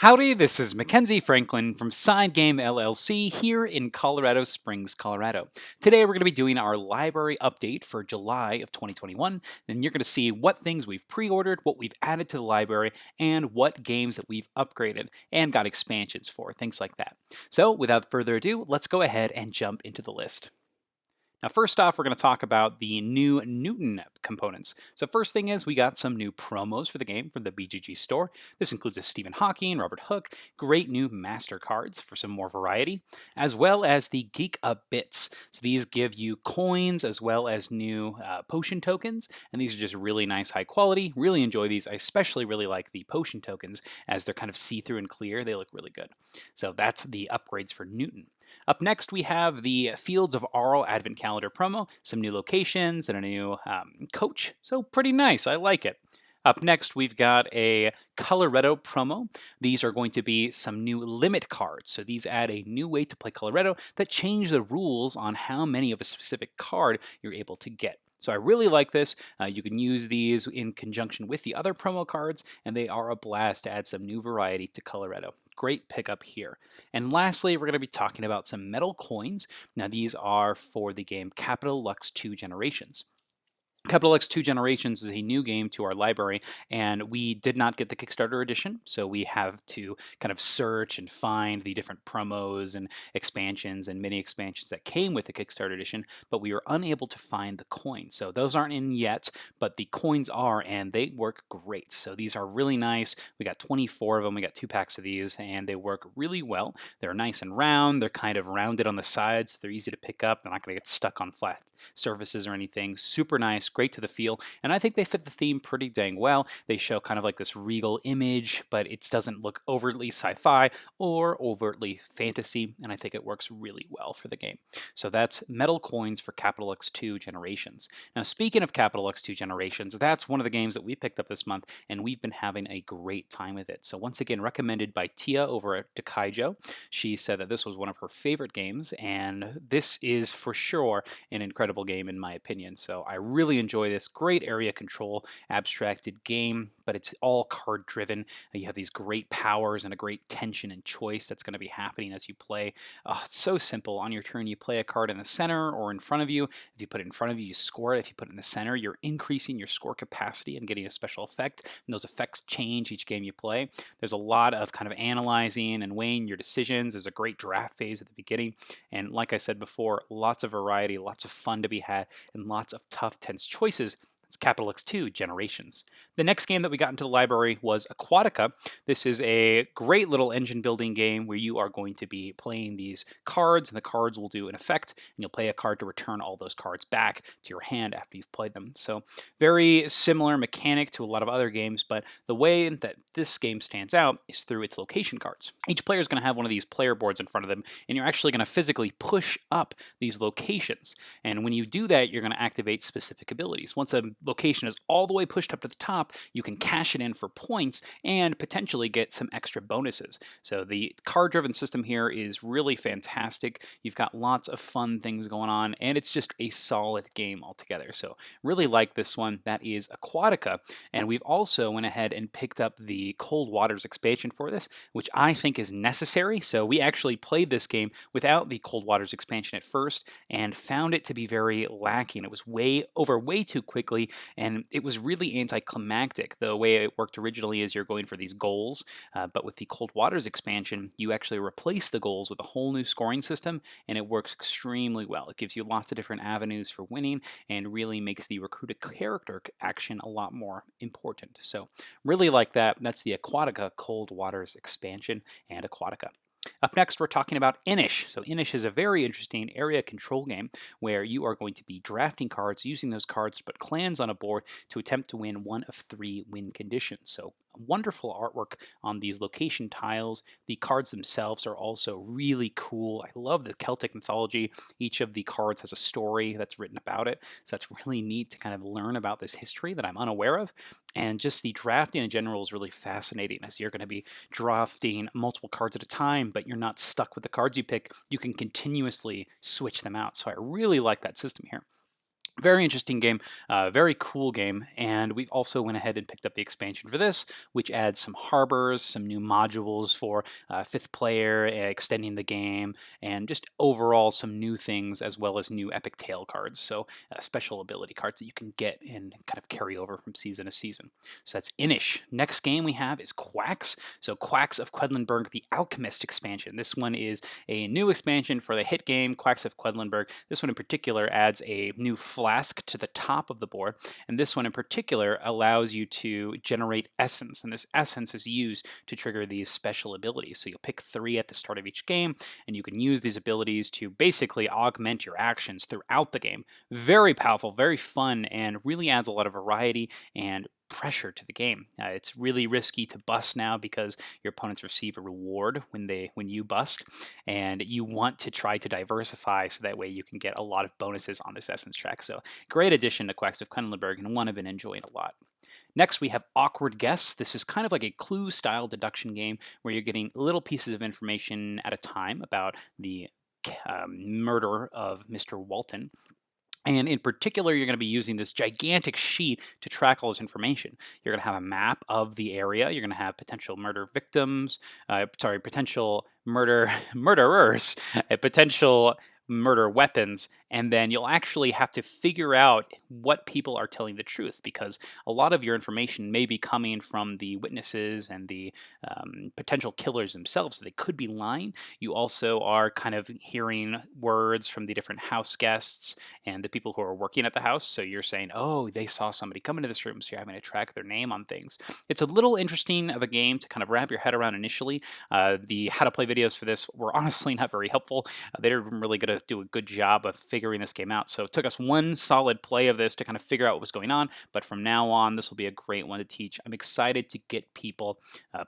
Howdy, this is Mackenzie Franklin from SideGame LLC here in Colorado Springs, Colorado. Today we're going to be doing our library update for July of 2021, and you're going to see what things we've pre-ordered, what we've added to the library, and what games that we've upgraded and got expansions for, things like that. So without further ado, let's go ahead and jump into the list. Now, first off, we're going to talk about the new Newton components. So first thing is we got some new promos for the game from the BGG store. This includes a Stephen Hawking, Robert Hooke, great new master cards for some more variety, as well as the Geek bits. So these give you coins as well as new potion tokens, and these are just really nice, high quality. Really enjoy these. I especially really like the potion tokens as they're kind of see-through and clear. They look really good. So that's the upgrades for Newton. Up next, we have the Fields of Arle Advent Calendar promo, some new locations, and a new coach. So pretty nice. I like it. Up next, we've got a Coloretto promo. These are going to be some new limit cards. So these add a new way to play Coloretto that change the rules on how many of a specific card you're able to get. So I really like this. You can use these in conjunction with the other promo cards, and they are a blast to add some new variety to Coloretto. Great pickup here. And lastly, we're going to be talking about some metal coins. Now these are for the game Capital Lux 2 Generations. Capital X 2 Generations is a new game to our library, and we did not get the Kickstarter edition, so we have to kind of search and find the different promos and expansions and mini expansions that came with the Kickstarter edition, but we were unable to find the coins. So those aren't in yet, but the coins are, and they work great. So these are really nice. We got 24 of them. We got 2 packs of these, and they work really well. They're nice and round. They're kind of rounded on the sides. They're easy to pick up. They're not going to get stuck on flat surfaces or anything. Super nice. Great to the feel, and I think they fit the theme pretty dang well. They show kind of like this regal image, but it doesn't look overtly sci-fi or overtly fantasy, and I think it works really well for the game. So that's metal coins for Capital X2 Generations. Now, speaking of Capital X2 Generations, that's one of the games that we picked up this month, and we've been having a great time with it. So once again, recommended by Tia over at Dekaijo. She said that this was one of her favorite games, and this is for sure an incredible game in my opinion. So I really enjoy this. Great area control, abstracted game, but it's all card driven. You have these great powers and a great tension and choice that's going to be happening as you play. Oh, it's so simple. On your turn, you play a card in the center or in front of you. If you put it in front of you, you score it. If you put it in the center, you're increasing your score capacity and getting a special effect. And those effects change each game you play. There's a lot of kind of analyzing and weighing your decisions. There's a great draft phase at the beginning. And like I said before, lots of variety, lots of fun to be had, and lots of tough, tense choices. It's Capital X2 Generations. The next game that we got into the library was Aquatica. This is a great little engine building game where you are going to be playing these cards, and the cards will do an effect, and you'll play a card to return all those cards back to your hand after you've played them. So very similar mechanic to a lot of other games, but the way that this game stands out is through its location cards. Each player is going to have one of these player boards in front of them, and you're actually going to physically push up these locations. And when you do that, you're going to activate specific abilities. Once a location is all the way pushed up to the top, you can cash it in for points and potentially get some extra bonuses. So the card-driven system here is really fantastic. You've got lots of fun things going on, and it's just a solid game altogether. So really like this one. That is Aquatica, and we've also went ahead and picked up the Cold Waters expansion for this, which I think is necessary. So we actually played this game without the Cold Waters expansion at first and found it to be very lacking. It was way too quickly, and it was really anticlimactic. The way it worked originally is you're going for these goals, but with the Cold Waters expansion, you actually replace the goals with a whole new scoring system, and it works extremely well. It gives you lots of different avenues for winning and really makes the recruit a character action a lot more important. So really like that. That's the Aquatica Cold Waters expansion and Aquatica. Up next, we're talking about Inish. So Inish is a very interesting area control game where you are going to be drafting cards, using those cards to put clans on a board to attempt to win one of 3 win conditions. So wonderful artwork on these location tiles. The cards themselves are also really cool. I love the Celtic mythology. Each of the cards has a story that's written about it. So that's really neat to kind of learn about this history that I'm unaware of. And just the drafting in general is really fascinating as you're going to be drafting multiple cards at a time, but you're not stuck with the cards you pick. You can continuously switch them out. So I really like that system here. Very interesting game, very cool game, and we also went ahead and picked up the expansion for this, which adds some harbors, some new modules for fifth player, extending the game, and just overall some new things as well as new epic tale cards, so special ability cards that you can get and kind of carry over from season to season. So that's Inish. Next game we have is Quacks. So Quacks of Quedlinburg, the Alchemist expansion. This one is a new expansion for the hit game Quacks of Quedlinburg. This one in particular adds a new flask to the top of the board, and this one in particular allows you to generate essence, and this essence is used to trigger these special abilities. So you'll pick 3 at the start of each game, and you can use these abilities to basically augment your actions throughout the game. Very powerful, very fun, and really adds a lot of variety and pressure to the game. It's really risky to bust now because your opponents receive a reward when you bust, and you want to try to diversify so that way you can get a lot of bonuses on this essence track. So great addition to Quacks of Quedlinburg, and one I've been enjoying a lot. Next, we have Awkward Guess. This is kind of like a clue-style deduction game where you're getting little pieces of information at a time about the murder of Mr. Walton. And in particular, you're going to be using this gigantic sheet to track all this information. You're going to have a map of the area. You're going to have potential murder victims, potential murderers, potential murder weapons, and then you'll actually have to figure out what people are telling the truth, because a lot of your information may be coming from the witnesses and the potential killers themselves, so they could be lying. You also are kind of hearing words from the different house guests and the people who are working at the house, so you're saying, oh, they saw somebody come into this room, so you're having to track their name on things. It's a little interesting of a game to kind of wrap your head around initially. The how to play videos for this were honestly not very helpful. They didn't really going to do a good job of figuring this game out. So it took us one solid play of this to kind of figure out what was going on. But from now on, this will be a great one to teach. I'm excited to get people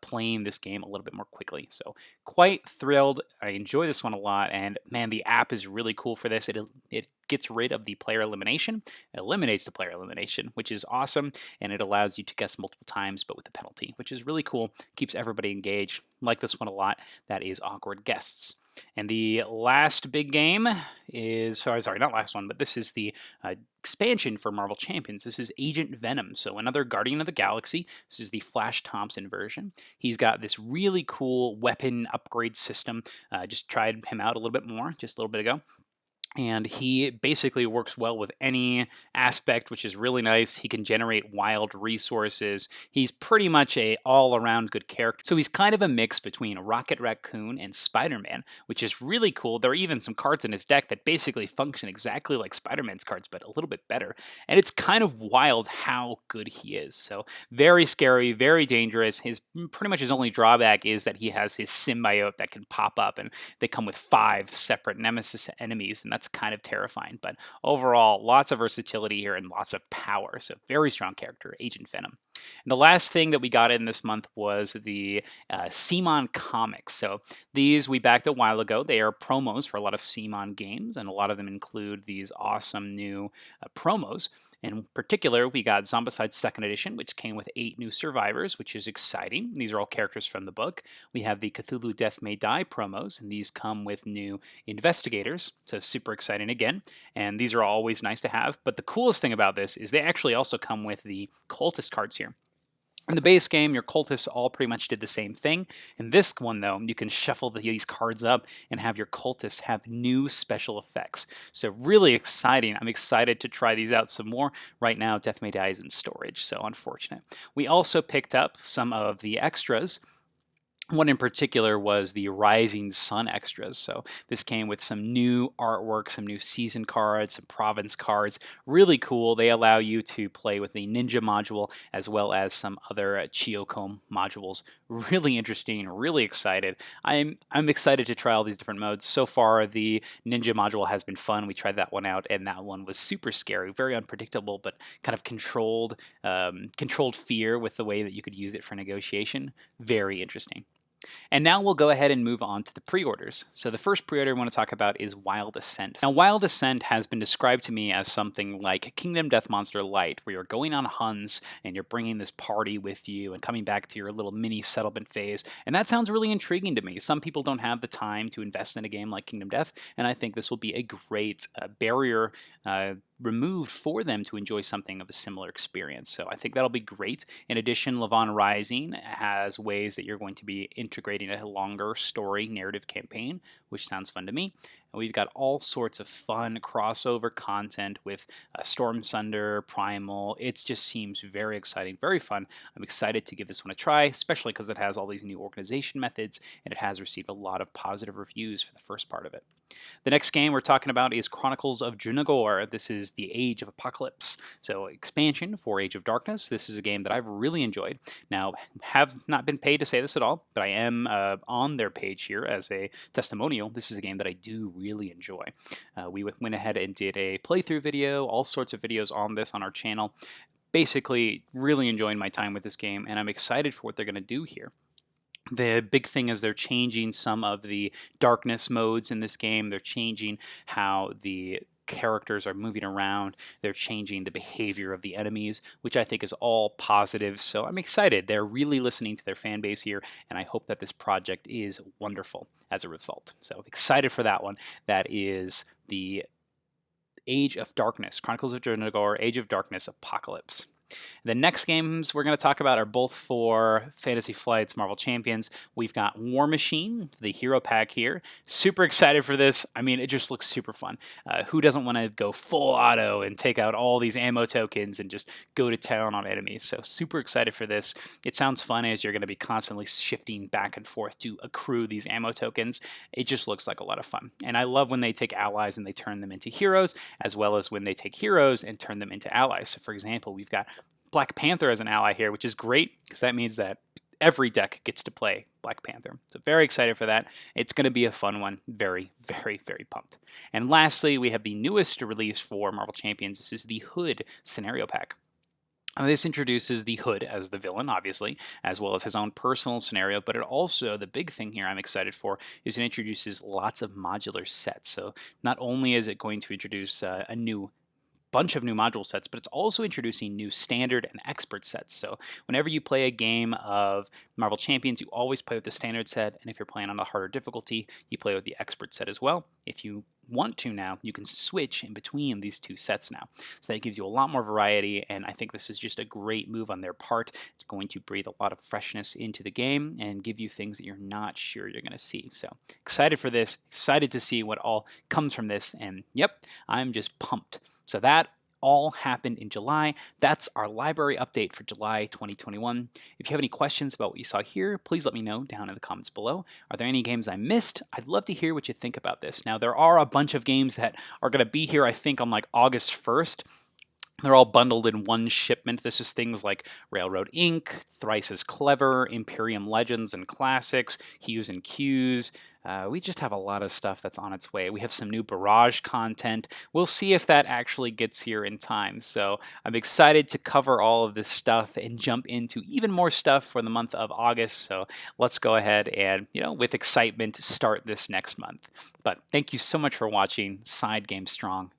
playing this game a little bit more quickly. So quite thrilled. I enjoy this one a lot. And man, the app is really cool for this. It gets rid of the player elimination, eliminates the player elimination, which is awesome. And it allows you to guess multiple times, but with a penalty, which is really cool. Keeps everybody engaged. Like this one a lot. That is Awkward Guests. And the last big game is, sorry, not last one, but this is the expansion for Marvel Champions. This is Agent Venom, so another Guardian of the Galaxy. This is the Flash Thompson version. He's got this really cool weapon upgrade system. Just tried him out a little bit more just a little bit ago. And he basically works well with any aspect, which is really nice. He can generate wild resources. He's pretty much a all-around good character. So he's kind of a mix between Rocket Raccoon and Spider-Man, which is really cool. There are even some cards in his deck that basically function exactly like Spider-Man's cards, but a little bit better. And it's kind of wild how good he is. So very scary, very dangerous. Pretty much his only drawback is that he has his symbiote that can pop up, and they come with 5 separate nemesis enemies, and that's kind of terrifying. But overall, lots of versatility here and lots of power. So very strong character, Agent Venom. And the last thing that we got in this month was the CMON comics. So these we backed a while ago. They are promos for a lot of CMON games, and a lot of them include these awesome new promos. In particular, we got Zombicide 2nd Edition, which came with 8 new survivors, which is exciting. These are all characters from the book. We have the Cthulhu Death May Die promos, and these come with new investigators, so super exciting again. And these are always nice to have. But the coolest thing about this is they actually also come with the cultist cards here. In the base game, your cultists all pretty much did the same thing. In this one, though, you can shuffle these cards up and have your cultists have new special effects. So really exciting. I'm excited to try these out some more. Right now, Death May Die is in storage, so unfortunate. We also picked up some of the extras. One in particular was the Rising Sun extras. So this came with some new artwork, some new season cards, some province cards. Really cool. They allow you to play with the Ninja module as well as some other Chiyoko modules. Really interesting, really excited. I'm excited to try all these different modes. So far, the Ninja module has been fun. We tried that one out, and that one was super scary, very unpredictable, but kind of controlled fear with the way that you could use it for negotiation. Very interesting. And now we'll go ahead and move on to the pre-orders. So the first pre-order I want to talk about is Wild Assent. Now, Wild Assent has been described to me as something like Kingdom Death Monster Light, where you're going on hunts and you're bringing this party with you and coming back to your little mini settlement phase. And that sounds really intriguing to me. Some people don't have the time to invest in a game like Kingdom Death, and I think this will be a great barrier removed for them to enjoy something of a similar experience. So I think that'll be great. In addition, Lavon Rising has ways that you're going to be integrating a longer story narrative campaign, which sounds fun to me. And we've got all sorts of fun crossover content with Storm Sunder, Primal. It just seems very exciting, very fun. I'm excited to give this one a try, especially because it has all these new organization methods and it has received a lot of positive reviews for the first part of it. The next game we're talking about is Chronicles of Drunagor. This is the Age of Apocalypse. So expansion for Age of Darkness. This is a game that I've really enjoyed. Now, have not been paid to say this at all, but I am on their page here as a testimonial. This is a game that I do really enjoy. We went ahead and did a playthrough video, all sorts of videos on this on our channel. Basically, really enjoying my time with this game, and I'm excited for what they're going to do here. The big thing is they're changing some of the darkness modes in this game. They're changing how the characters are moving around. They're changing the behavior of the enemies, which I think is all positive. So I'm excited. They're really listening to their fan base here, and I hope that this project is wonderful as a result. So excited for that one. That is the Age of Darkness, Chronicles of Drunagor, Age of Darkness, Apocalypse. The next games we're going to talk about are both for Fantasy Flight's Marvel Champions. We've got War Machine, the hero pack here. Super excited for this. I mean, it just looks super fun. Who doesn't want to go full auto and take out all these ammo tokens and just go to town on enemies? So super excited for this. It sounds fun as you're going to be constantly shifting back and forth to accrue these ammo tokens. It just looks like a lot of fun. And I love when they take allies and they turn them into heroes, as well as when they take heroes and turn them into allies. So for example, we've got Black Panther as an ally here, which is great because that means that every deck gets to play Black Panther. So very excited for that. It's going to be a fun one. Very, very, very pumped. And lastly, we have the newest release for Marvel Champions. This is the Hood scenario pack. This introduces the Hood as the villain, obviously, as well as his own personal scenario, but it also, the big thing here I'm excited for, is it introduces lots of modular sets. So not only is it going to introduce a bunch of new module sets, but it's also introducing new standard and expert sets. So whenever you play a game of Marvel Champions, you always play with the standard set, and if you're playing on a harder difficulty, you play with the expert set as well. If you want to now, you can switch in between these two sets now. So that gives you a lot more variety, and I think this is just a great move on their part. It's going to breathe a lot of freshness into the game and give you things that you're not sure you're going to see. So excited for this, excited to see what all comes from this, and yep, I'm just pumped. So that all happened in July. That's our library update for July 2021. If you have any questions about what you saw here, please let me know down in the comments below. Are there any games I missed? I'd love to hear what you think about this. Now, there are a bunch of games that are going to be here, I think, on like August 1st. They're all bundled in one shipment. This is things like Railroad Inc., Thrice as Clever, Imperium Legends and Classics, Hues and Cues. We just have a lot of stuff that's on its way. We have some new Barrage content. We'll see if that actually gets here in time. So I'm excited to cover all of this stuff and jump into even more stuff for the month of August. So let's go ahead and, with excitement, start this next month. But thank you so much for watching. SideGame Strong